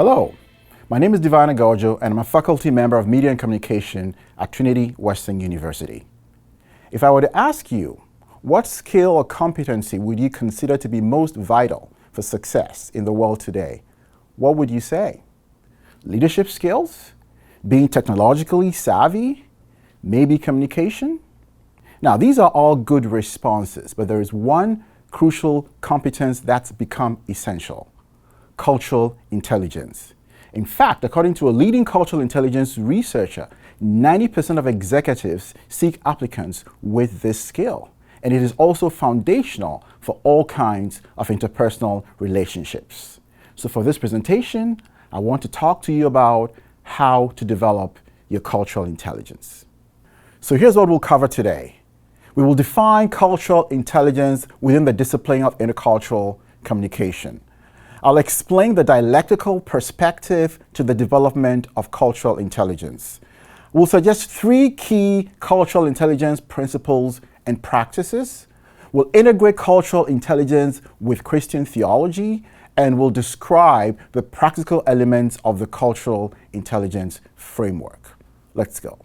Hello, my name is Divine Agodzo and I'm a faculty member of Media and Communication at Trinity Western University. If I were to ask you, what skill or competency would you consider to be most vital for success in the world today? What would you say? Leadership skills? Being technologically savvy? Maybe communication? Now, these are all good responses, but there is one crucial competence that's become essential: cultural intelligence. In fact, according to a leading cultural intelligence researcher, 90% of executives seek applicants with this skill, and it is also foundational for all kinds of interpersonal relationships. So for this presentation, I want to talk to you about how to develop your cultural intelligence. So here's what we'll cover today. We will define cultural intelligence within the discipline of intercultural communication. I'll explain the dialectical perspective to the development of cultural intelligence. We'll suggest 3 key cultural intelligence principles and practices. We'll integrate cultural intelligence with Christian theology, and we'll describe the practical elements of the cultural intelligence framework. Let's go.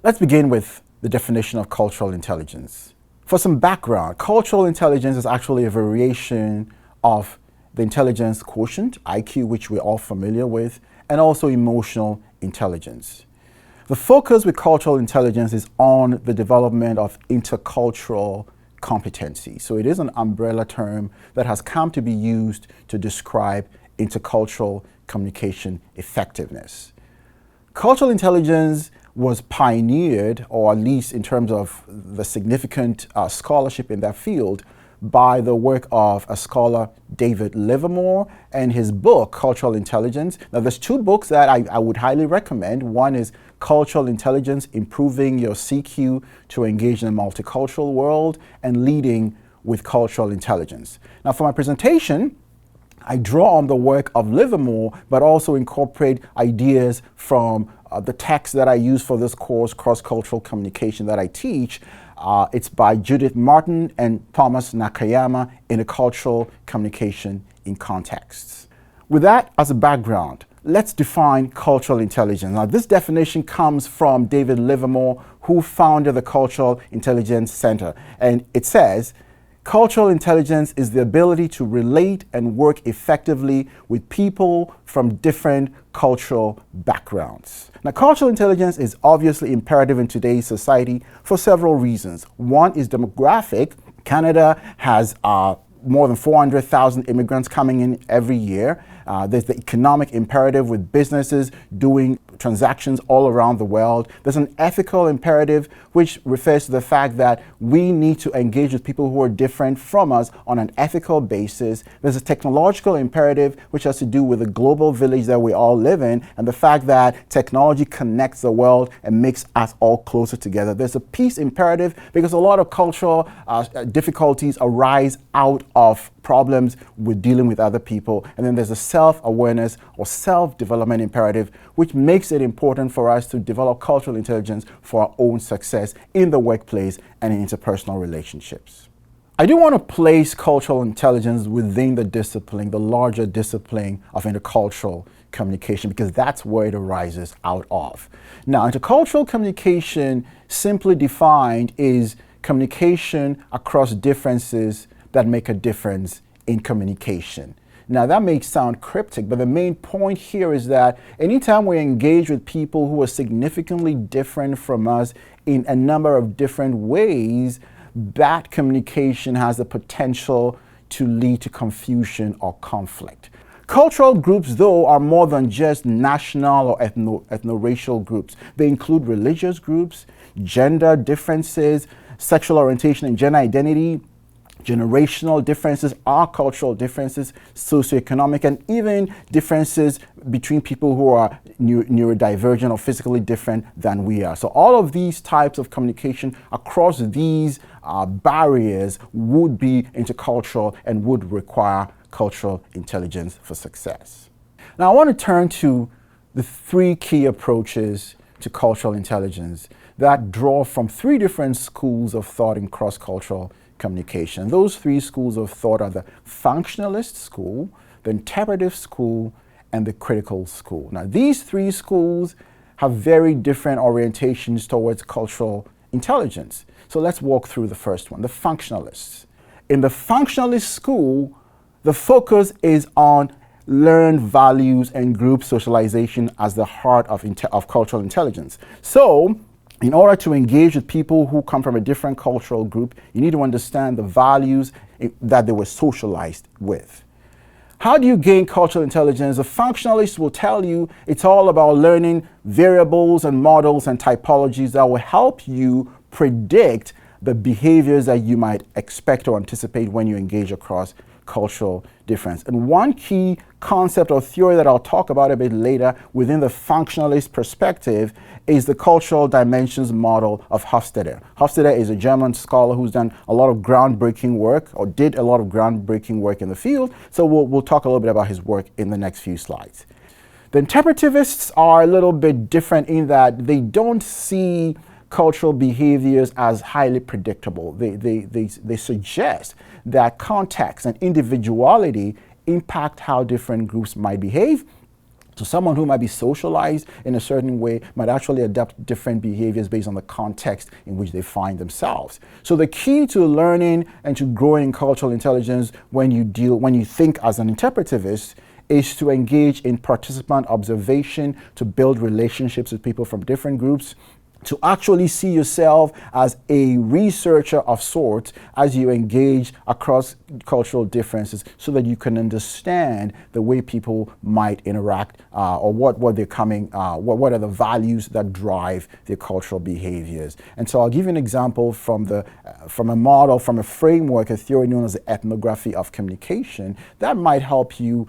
Let's begin with the definition of cultural intelligence. For some background, cultural intelligence is actually a variation of the intelligence quotient, IQ, which we're all familiar with, and also emotional intelligence. The focus with cultural intelligence is on the development of intercultural competency. So it is an umbrella term that has come to be used to describe intercultural communication effectiveness. Cultural intelligence was pioneered, or at least in terms of the significant scholarship in that field, by the work of a scholar, David Livermore, and his book, Cultural Intelligence. Now, there's 2 books that I would highly recommend. One is Cultural Intelligence, Improving Your CQ to Engage in a Multicultural World, and Leading with Cultural Intelligence. Now, for my presentation, I draw on the work of Livermore, but also incorporate ideas from the text that I use for this course, Cross-Cultural Communication, that I teach. It's by Judith Martin and Thomas Nakayama, Intercultural Communication in Contexts. With that as a background, let's define cultural intelligence. Now, this definition comes from David Livermore, who founded the Cultural Intelligence Center. And it says, cultural intelligence is the ability to relate and work effectively with people from different cultural backgrounds. Now, cultural intelligence is obviously imperative in today's society for several reasons. One is demographic. Canada has more than 400,000 immigrants coming in every year. There's the economic imperative with businesses doing transactions all around the world. There's an ethical imperative, which refers to the fact that we need to engage with people who are different from us on an ethical basis. There's a technological imperative, which has to do with the global village that we all live in, and the fact that technology connects the world and makes us all closer together. There's a peace imperative, because a lot of cultural difficulties arise out of problems with dealing with other people. And then there's a self-awareness or self-development imperative, which makes it important for us to develop cultural intelligence for our own success in the workplace and in interpersonal relationships. I do want to place cultural intelligence within the discipline, the larger discipline of intercultural communication, because that's where it arises out of. Now, intercultural communication, simply defined, is communication across differences that make a difference in communication. Now, that may sound cryptic, but the main point here is that anytime we engage with people who are significantly different from us in a number of different ways, that communication has the potential to lead to confusion or conflict. Cultural groups, though, are more than just national or ethno-racial groups. They include religious groups, gender differences, sexual orientation and gender identity, generational differences, our cultural differences, socioeconomic, and even differences between people who are neurodivergent or physically different than we are. So all of these types of communication across these barriers would be intercultural and would require cultural intelligence for success. Now, I want to turn to the 3 key approaches to cultural intelligence that draw from 3 different schools of thought in cross-cultural communication. Those 3 schools of thought are the functionalist school, the interpretive school, and the critical school. Now, these three schools have very different orientations towards cultural intelligence. So let's walk through the first one, the functionalists. In the functionalist school, the focus is on learned values and group socialization as the heart of cultural intelligence. So, in order to engage with people who come from a different cultural group, you need to understand the values that they were socialized with. How do you gain cultural intelligence? The functionalists will tell you it's all about learning variables and models and typologies that will help you predict the behaviors that you might expect or anticipate when you engage across cultural difference. And one key concept or theory that I'll talk about a bit later within the functionalist perspective is the cultural dimensions model of Hofstede. Hofstede is a German scholar who's done a lot of groundbreaking work, or did a lot of groundbreaking work in the field. So we'll talk a little bit about his work in the next few slides. The interpretivists are a little bit different in that they don't see cultural behaviors as highly predictable. They suggest that context and individuality impact how different groups might behave. So someone who might be socialized in a certain way might actually adopt different behaviors based on the context in which they find themselves. So the key to learning and to growing cultural intelligence when you think as an interpretivist is to engage in participant observation, to build relationships with people from different groups, to actually see yourself as a researcher of sorts as you engage across cultural differences so that you can understand the way people might interact or what they're coming, what are the values that drive their cultural behaviors. And so I'll give you an example from a model, from a framework, a theory known as the ethnography of communication that might help you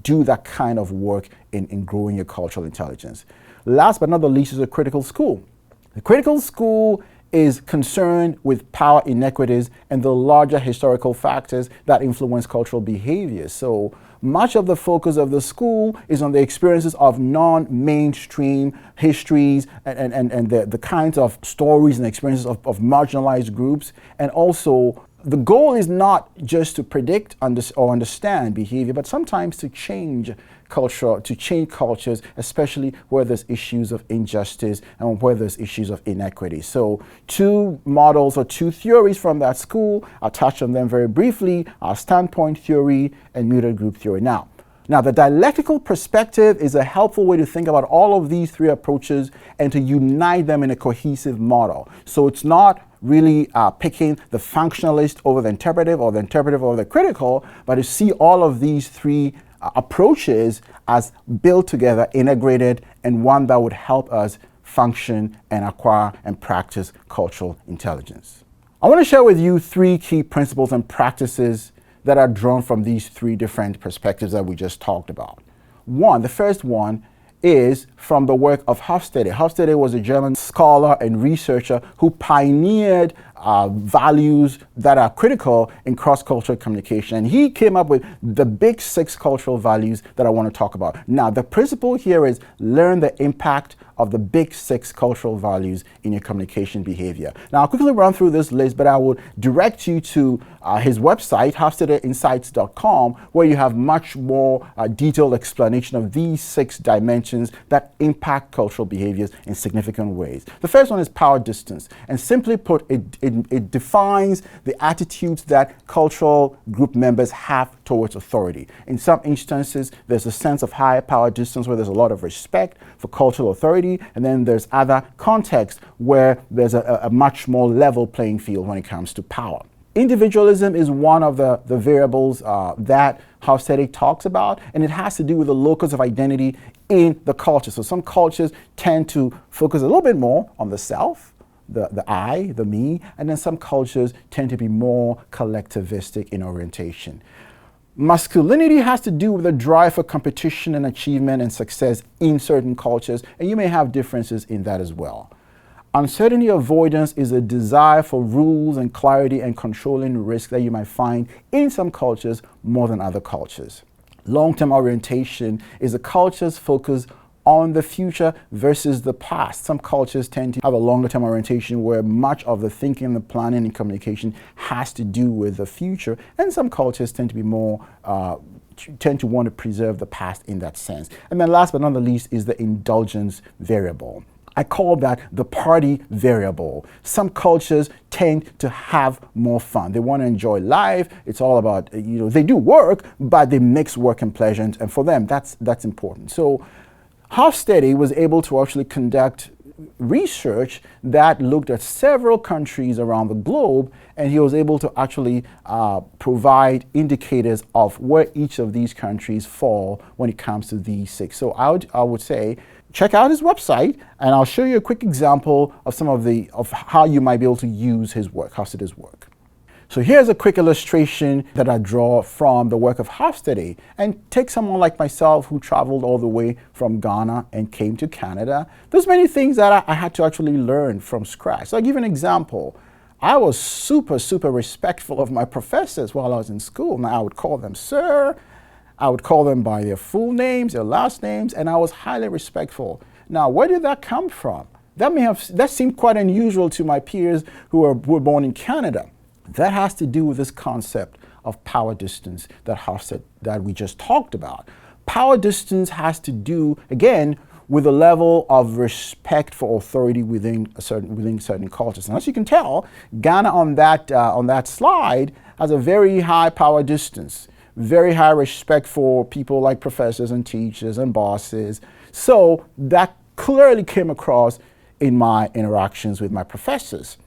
do that kind of work in growing your cultural intelligence. Last but not the least is a critical school. The critical school is concerned with power inequities and the larger historical factors that influence cultural behaviors. So much of the focus of the school is on the experiences of non-mainstream histories and the kinds of stories and experiences of marginalized groups. And also, the goal is not just to predict or understand behavior, but sometimes to change cultures, especially where there's issues of injustice and where there's issues of inequity. So two models or two theories from that school, I'll touch on them very briefly, standpoint theory and muted group theory. Now, the dialectical perspective is a helpful way to think about all of these three approaches and to unite them in a cohesive model. So it's not really picking the functionalist over the interpretive or the interpretive over the critical, but to see all of these three approaches as built together, integrated, and one that would help us function and acquire and practice cultural intelligence. I want to share with you three key principles and practices that are drawn from these three different perspectives that we just talked about. The first one is from the work of Hofstede. Hofstede was a German scholar and researcher who pioneered values that are critical in cross-cultural communication. And he came up with the big 6 cultural values that I want to talk about. Now, the principle here is learn the impact of the big 6 cultural values in your communication behavior. Now, I'll quickly run through this list, but I will direct you to his website, hofstadeinsights.com, where you have much more detailed explanation of these 6 dimensions that impact cultural behaviors in significant ways. The first one is power distance. And simply put, it defines the attitudes that cultural group members have towards authority. In some instances, there's a sense of higher power distance where there's a lot of respect for cultural authority, and then there's other contexts where there's a much more level playing field when it comes to power. Individualism is one of the variables that Hofstede talks about, and it has to do with the locus of identity in the culture. So some cultures tend to focus a little bit more on the self, the I, the me, and then some cultures tend to be more collectivistic in orientation. Masculinity has to do with a drive for competition and achievement and success in certain cultures, and you may have differences in that as well. Uncertainty avoidance is a desire for rules and clarity and controlling risk that you might find in some cultures more than other cultures. Long-term orientation is a culture's focus on the future versus the past. Some cultures tend to have a longer-term orientation where much of the thinking, the planning, and communication has to do with the future, and some cultures tend to be more tend to want to preserve the past in that sense. And then last but not the least is the indulgence variable. I call that the party variable. Some cultures tend to have more fun. They want to enjoy life. It's all about, they do work, but they mix work and pleasure. And for them, that's important. So Hofstede was able to actually conduct research that looked at several countries around the globe, and he was able to actually provide indicators of where each of these countries fall when it comes to these 6. So I would say check out his website, and I'll show you a quick example of some of how you might be able to use his work, Hofstede's work. So here's a quick illustration that I draw from the work of Hofstede, and take someone like myself who traveled all the way from Ghana and came to Canada. There's many things that I had to actually learn from scratch. So I'll give you an example. I was super respectful of my professors while I was in school. Now I would call them sir, I would call them by their full names, their last names, and I was highly respectful. Now, where did that come from? That seemed quite unusual to my peers who were born in Canada. That has to do with this concept of power distance that we just talked about. Power distance has to do, again, with a level of respect for authority within certain cultures. And as you can tell, Ghana on that slide has a very high power distance, very high respect for people like professors and teachers and bosses. So that clearly came across in my interactions with my professors.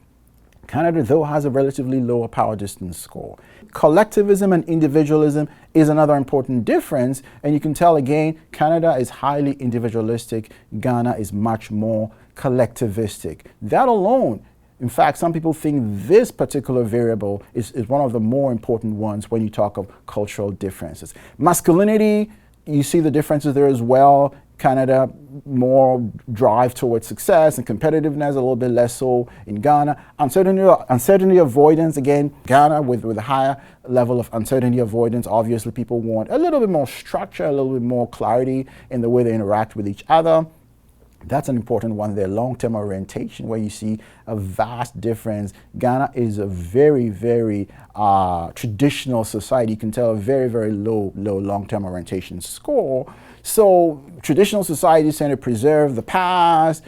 Canada, though, has a relatively lower power distance score. Collectivism and individualism is another important difference, and you can tell again, Canada is highly individualistic, Ghana is much more collectivistic. That alone, in fact, some people think this particular variable is one of the more important ones when you talk of cultural differences. Masculinity, you see the differences there as well. Canada, more drive towards success and competitiveness, a little bit less so in Ghana. Uncertainty avoidance, again, Ghana with a higher level of uncertainty avoidance. Obviously, people want a little bit more structure, a little bit more clarity in the way they interact with each other. That's an important one there. Long-term orientation, where you see a vast difference. Ghana is a very traditional society. You can tell a very low long-term orientation score. So traditional societies tend to preserve the past.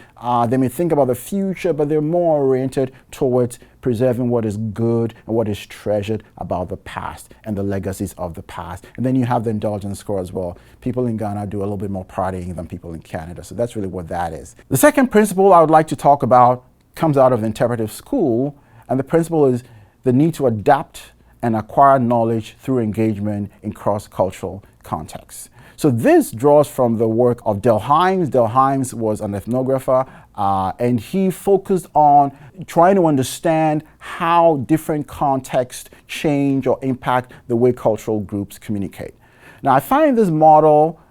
They may think about the future, but they're more oriented towards preserving what is good and what is treasured about the past and the legacies of the past. And then you have the indulgence score as well. People in Ghana do a little bit more partying than people in Canada. So that's really what that is. The second principle I would like to talk about comes out of the interpretive school, and the principle is the need to adapt and acquire knowledge through engagement in cross-cultural contexts. So this draws from the work of Delheims. Delheims was an ethnographer, and he focused on trying to understand how different contexts change or impact the way cultural groups communicate. Now, I find this model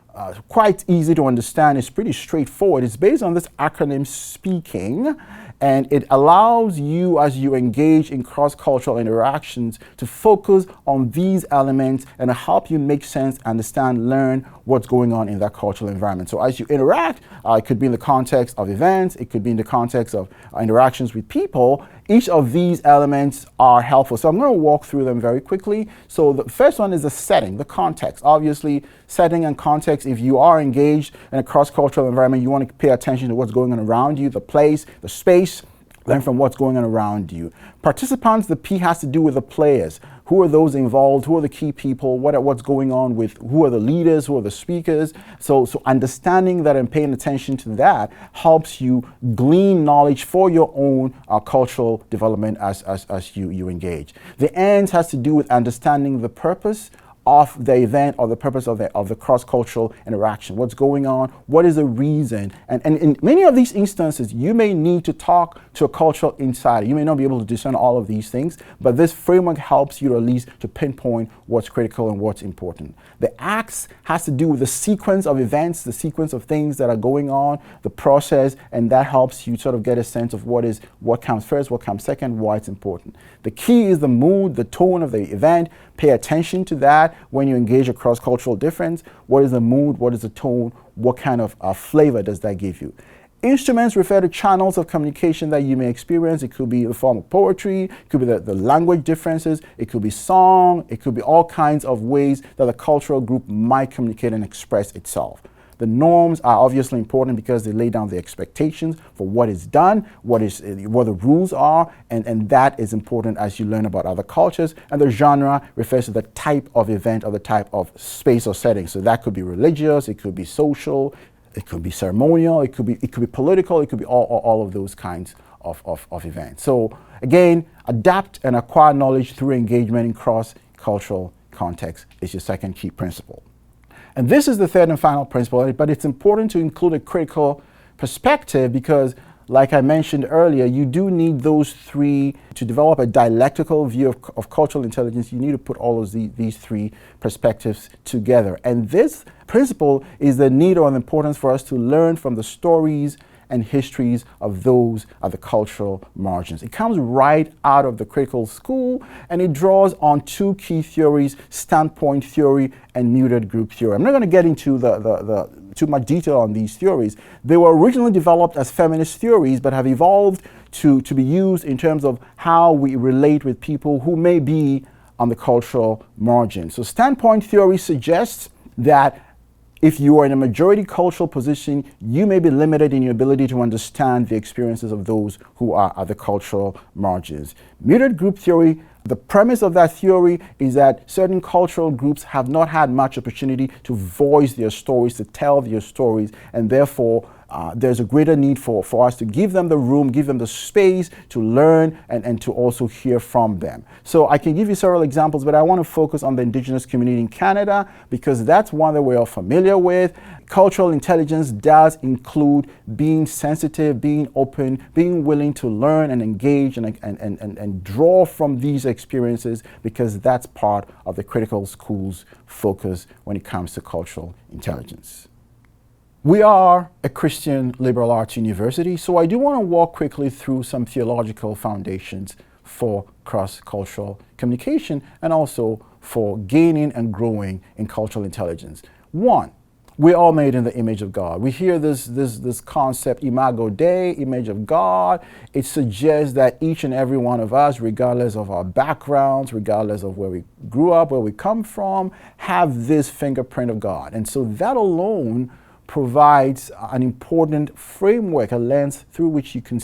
quite easy to understand. It's pretty straightforward. It's based on this acronym SPEAKING, and it allows you, as you engage in cross-cultural interactions, to focus on these elements and to help you make sense, understand, learn what's going on in that cultural environment. So as you interact, it could be in the context of events, it could be in the context of interactions with people. Each of these elements are helpful. So I'm going to walk through them very quickly. So the first one is the setting, the context. Obviously, setting and context, if you are engaged in a cross-cultural environment, you want to pay attention to what's going on around you, the place, the space, learn from what's going on around you. Participants, the P has to do with the players. Who are those involved? Who are the key people? What's going on with, who are the leaders? Who are the speakers? So understanding that and paying attention to that helps you glean knowledge for your own cultural development as you engage. The ends has to do with understanding the purpose of the event or the purpose of the cross-cultural interaction. What's going on? What is the reason? And in many of these instances, you may need to talk to a cultural insider. You may not be able to discern all of these things, but this framework helps you at least to pinpoint what's critical and what's important. The acts has to do with the sequence of events, the sequence of things that are going on, the process, and that helps you sort of get a sense of what comes first, what comes second, why it's important. The key is the mood, the tone of the event. Pay attention to that when you engage a cross-cultural difference. What is the mood? What is the tone? What kind of flavor does that give you? Instruments refer to channels of communication that you may experience. It could be in the form of poetry, it could be the language differences, it could be song, it could be all kinds of ways that a cultural group might communicate and express itself. The norms are obviously important because they lay down the expectations for what is done, what the rules are, and that is important as you learn about other cultures. And the genre refers to the type of event or the type of space or setting. So that could be religious, it could be social, it could be ceremonial, it could be political, it could be all of those kinds of events. So again, adapt and acquire knowledge through engagement in cross-cultural context is your second key principle. And this is the third and final principle, but it's important to include a critical perspective because, like I mentioned earlier, you do need those three to develop a dialectical view of cultural intelligence. You need to put all of these three perspectives together. And this principle is the need or the importance for us to learn from the stories and histories of those at the cultural margins. It comes right out of the critical school, and it draws on two key theories, standpoint theory and muted group theory. I'm not going to get into too much detail on these theories. They were originally developed as feminist theories, but have evolved to be used in terms of how we relate with people who may be on the cultural margin. So standpoint theory suggests that if you are in a majority cultural position, you may be limited in your ability to understand the experiences of those who are at the cultural margins. Muted group theory, the premise of that theory is that certain cultural groups have not had much opportunity to voice their stories, to tell their stories, and therefore there's a greater need for us to give them the room, give them the space to learn and to also hear from them. So I can give you several examples, but I want to focus on the Indigenous community in Canada because that's one that we're all familiar with. Cultural intelligence does include being sensitive, being open, being willing to learn and engage and draw from these experiences because that's part of the critical school's focus when it comes to cultural intelligence. We are a Christian liberal arts university, so I do want to walk quickly through some theological foundations for cross-cultural communication and also for gaining and growing in cultural intelligence. One, we're all made in the image of God. We hear this concept, imago Dei, image of God. It suggests that each and every one of us, regardless of our backgrounds, regardless of where we grew up, where we come from, have this fingerprint of God. And so that alone provides an important framework, a lens through which we can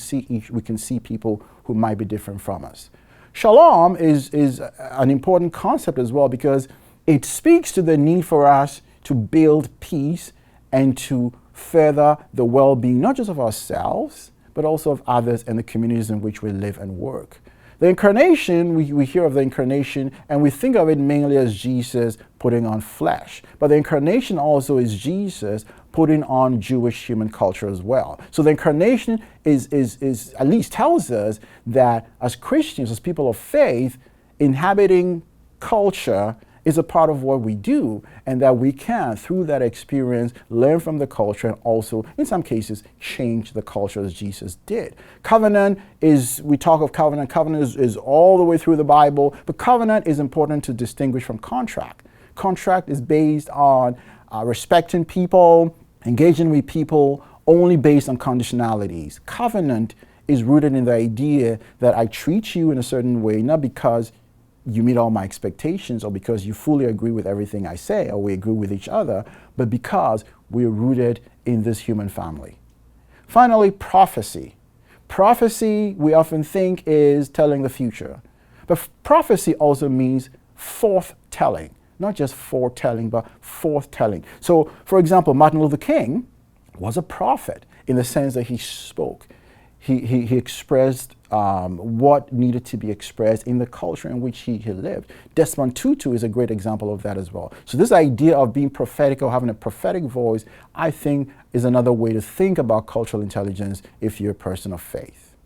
see people who might be different from us. Shalom is an important concept as well because it speaks to the need for us to build peace and to further the well-being, not just of ourselves, but also of others and the communities in which we live and work. The incarnation, we hear of the incarnation and we think of it mainly as Jesus putting on flesh. But the incarnation also is Jesus putting on Jewish human culture as well. So the incarnation is at least tells us that as Christians, as people of faith, inhabiting culture is a part of what we do, and that we can, through that experience, learn from the culture and also, in some cases, change the culture as Jesus did. Covenant is, we talk of covenant is all the way through the Bible, but covenant is important to distinguish from contract. Contract is based on respecting people, engaging with people, only based on conditionalities. Covenant is rooted in the idea that I treat you in a certain way, not because you meet all my expectations or because you fully agree with everything I say or we agree with each other, but because we're rooted in this human family. Finally, prophecy. Prophecy, we often think, is telling the future. But prophecy also means forthtelling, not just foretelling, but forthtelling. So, for example, Martin Luther King was a prophet in the sense that he spoke. He expressed what needed to be expressed in the culture in which he lived. Desmond Tutu is a great example of that as well. So this idea of being prophetic or having a prophetic voice, I think, is another way to think about cultural intelligence if you're a person of faith.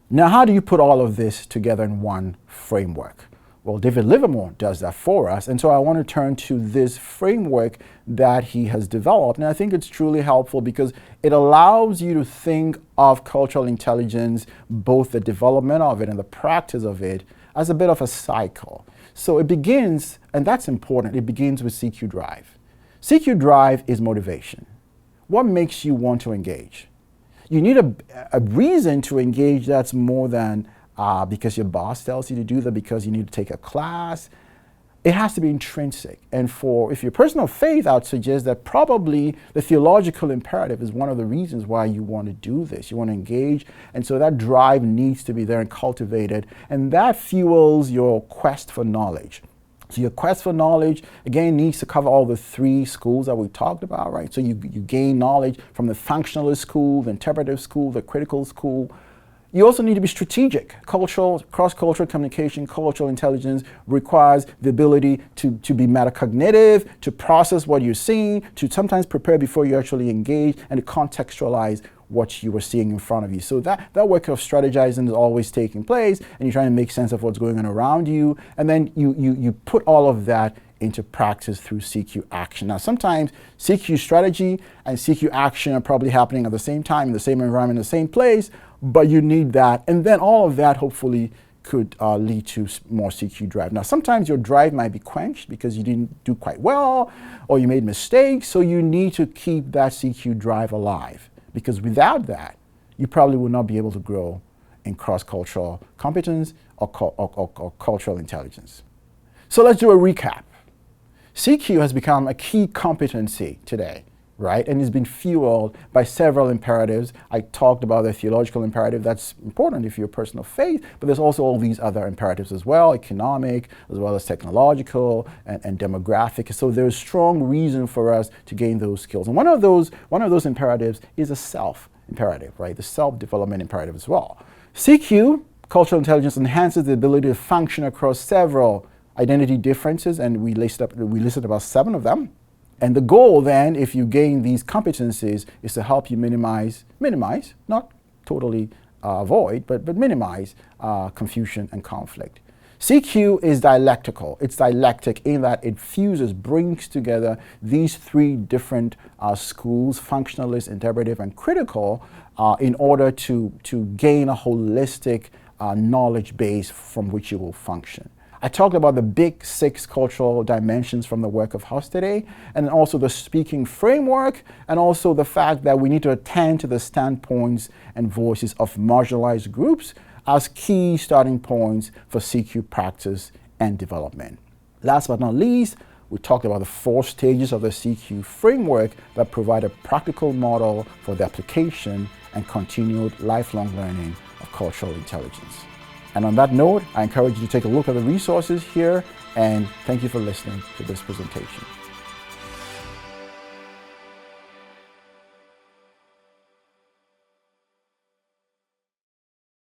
Now, how do you put all of this together in one framework? Well, David Livermore does that for us, and so I want to turn to this framework that he has developed, and I think it's truly helpful because it allows you to think of cultural intelligence, both the development of it and the practice of it, as a bit of a cycle. So it begins, and that's important, it begins with CQ drive. CQ drive is motivation. What makes you want to engage? you need a reason to engage that's more than because your boss tells you to do that, because you need to take a class. It has to be intrinsic. And if you're a person of faith, I would suggest that probably the theological imperative is one of the reasons why you want to do this. You want to engage, and so that drive needs to be there and cultivated, and that fuels your quest for knowledge. So your quest for knowledge, again, needs to cover all the three schools that we talked about, right? So you gain knowledge from the functionalist school, the interpretive school, the critical school. You also need to be strategic. Cross-cultural communication, cultural intelligence requires the ability to be metacognitive, to process what you're seeing, to sometimes prepare before you actually engage, and to contextualize what you were seeing in front of you. So that work of strategizing is always taking place, and you're trying to make sense of what's going on around you, and then you put all of that into practice through CQ action. Now, sometimes CQ strategy and CQ action are probably happening at the same time, in the same environment, in the same place, but you need that. And then all of that hopefully could lead to more CQ drive. Now, sometimes your drive might be quenched because you didn't do quite well, or you made mistakes, so you need to keep that CQ drive alive, because without that, you probably will not be able to grow in cross-cultural competence or cultural intelligence. So let's do a recap. CQ has become a key competency today, right? And it's been fueled by several imperatives. I talked about the theological imperative. That's important if you're a person of faith, but there's also all these other imperatives as well, economic, as well as technological and demographic. So there's strong reason for us to gain those skills. And one of those imperatives is a self imperative, right? The self-development imperative as well. CQ, cultural intelligence, enhances the ability to function across several identity differences, and we listed about 7 of them. And the goal then, if you gain these competencies, is to help you minimize, not totally avoid, but minimize confusion and conflict. CQ is dialectical. It's dialectic in that it fuses, brings together these 3 different schools, functionalist, interpretive, and critical, in order to gain a holistic knowledge base from which you will function. I talked about the big 6 cultural dimensions from the work of Huss today, and also the speaking framework, and also the fact that we need to attend to the standpoints and voices of marginalized groups as key starting points for CQ practice and development. Last but not least, we talked about the 4 stages of the CQ framework that provide a practical model for the application and continued lifelong learning of cultural intelligence. And on that note, I encourage you to take a look at the resources here, and thank you for listening to this presentation.